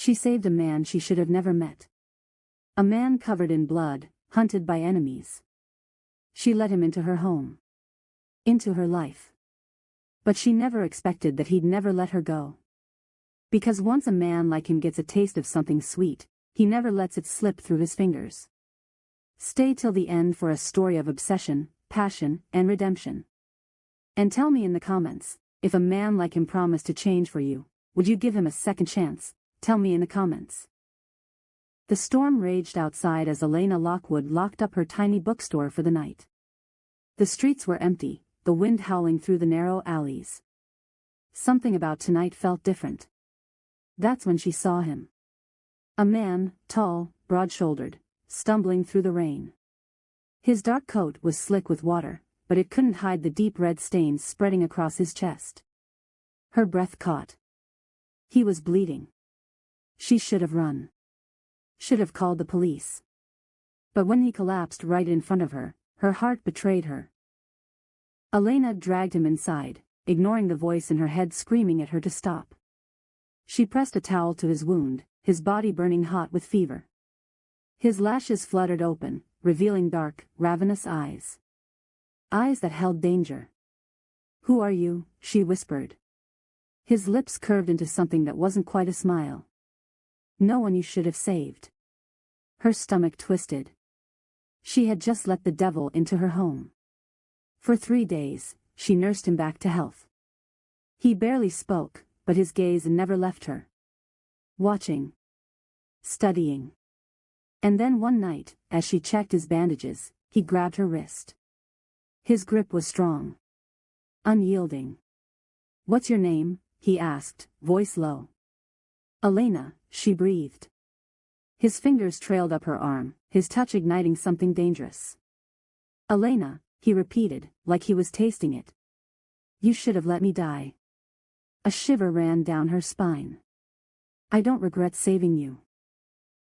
She saved a man she should have never met. A man covered in blood, hunted by enemies. She let him into her home. Into her life. But she never expected that he'd never let her go. Because once a man like him gets a taste of something sweet, he never lets it slip through his fingers. Stay till the end for a story of obsession, passion, and redemption. And tell me in the comments, if a man like him promised to change for you, would you give him a second chance? Tell me in the comments. The storm raged outside as Elena Lockwood locked up her tiny bookstore for the night. The streets were empty, the wind howling through the narrow alleys. Something about tonight felt different. That's when she saw him. A man, tall, broad-shouldered, stumbling through the rain. His dark coat was slick with water, but it couldn't hide the deep red stains spreading across his chest. Her breath caught. He was bleeding. She should have run. Should have called the police. But when he collapsed right in front of her, her heart betrayed her. Elena dragged him inside, ignoring the voice in her head screaming at her to stop. She pressed a towel to his wound, his body burning hot with fever. His lashes fluttered open, revealing dark, ravenous eyes. Eyes that held danger. "Who are you?" she whispered. His lips curved into something that wasn't quite a smile. "No one you should have saved." Her stomach twisted. She had just let the devil into her home. For 3 days, she nursed him back to health. He barely spoke, but his gaze never left her. Watching. Studying. And then one night, as she checked his bandages, he grabbed her wrist. His grip was strong. Unyielding. "What's your name?" he asked, voice low. "Elena," she breathed. His fingers trailed up her arm, his touch igniting something dangerous. "Elena," he repeated, like he was tasting it. "You should have let me die." A shiver ran down her spine. "I don't regret saving you."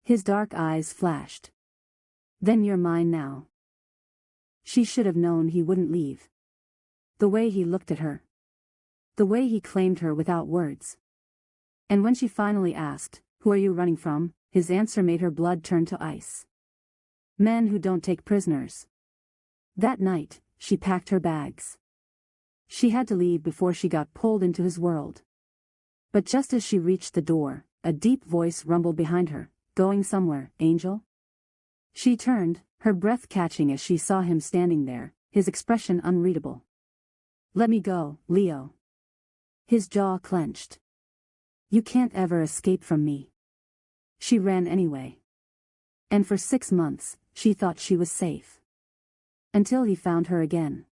His dark eyes flashed. "Then you're mine now." She should have known he wouldn't leave. The way he looked at her. The way he claimed her without words. And when she finally asked, "Who are you running from?" his answer made her blood turn to ice. "Men who don't take prisoners." That night, she packed her bags. She had to leave before she got pulled into his world. But just as she reached the door, a deep voice rumbled behind her, "Going somewhere, Angel?" She turned, her breath catching as she saw him standing there, his expression unreadable. "Let me go, Leo." His jaw clenched. "You can't ever escape from me." She ran anyway. And for 6 months, she thought she was safe. Until he found her again.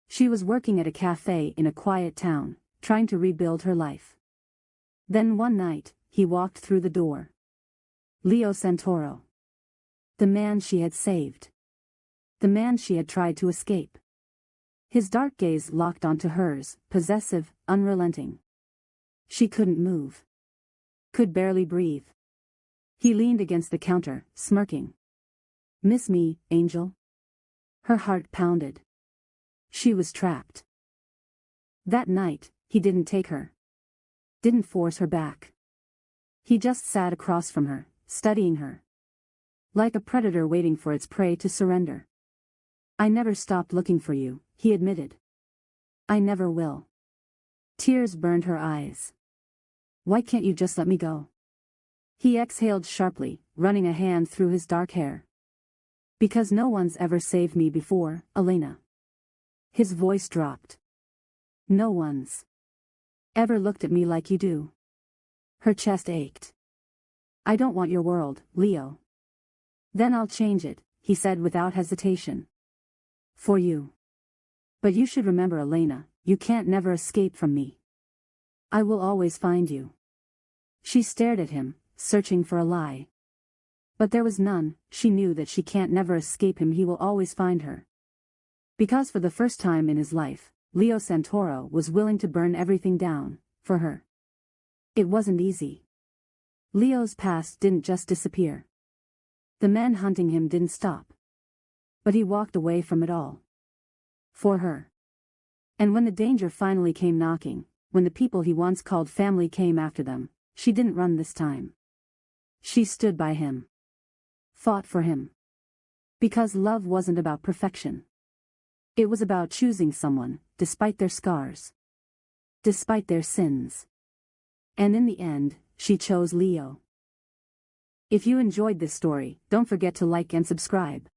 She was working at a cafe in a quiet town, trying to rebuild her life. Then one night, he walked through the door. Leo Santoro. The man she had saved. The man she had tried to escape. His dark gaze locked onto hers, possessive, unrelenting. She couldn't move. Could barely breathe. He leaned against the counter, smirking. "Miss me, Angel?" Her heart pounded. She was trapped. That night, he didn't take her. Didn't force her back. He just sat across from her, studying her. Like a predator waiting for its prey to surrender. "I never stopped looking for you," he admitted. "I never will." Tears burned her eyes. "Why can't you just let me go?" He exhaled sharply, running a hand through his dark hair. "Because no one's ever saved me before, Elena." His voice dropped. "No one's ever looked at me like you do." Her chest ached. "I don't want your world, Leo." "Then I'll change it," he said without hesitation. "For you. But you should remember, Elena, you can't never escape from me. I will always find you." She stared at him, searching for a lie. But there was none. She knew that she can't never escape him, he will always find her. Because for the first time in his life, Leo Santoro was willing to burn everything down, for her. It wasn't easy. Leo's past didn't just disappear. The men hunting him didn't stop. But he walked away from it all. For her. And when the danger finally came knocking, when the people he once called family came after them, she didn't run this time. She stood by him. Fought for him. Because love wasn't about perfection. It was about choosing someone, despite their scars. Despite their sins. And in the end, she chose Leo. If you enjoyed this story, don't forget to like and subscribe.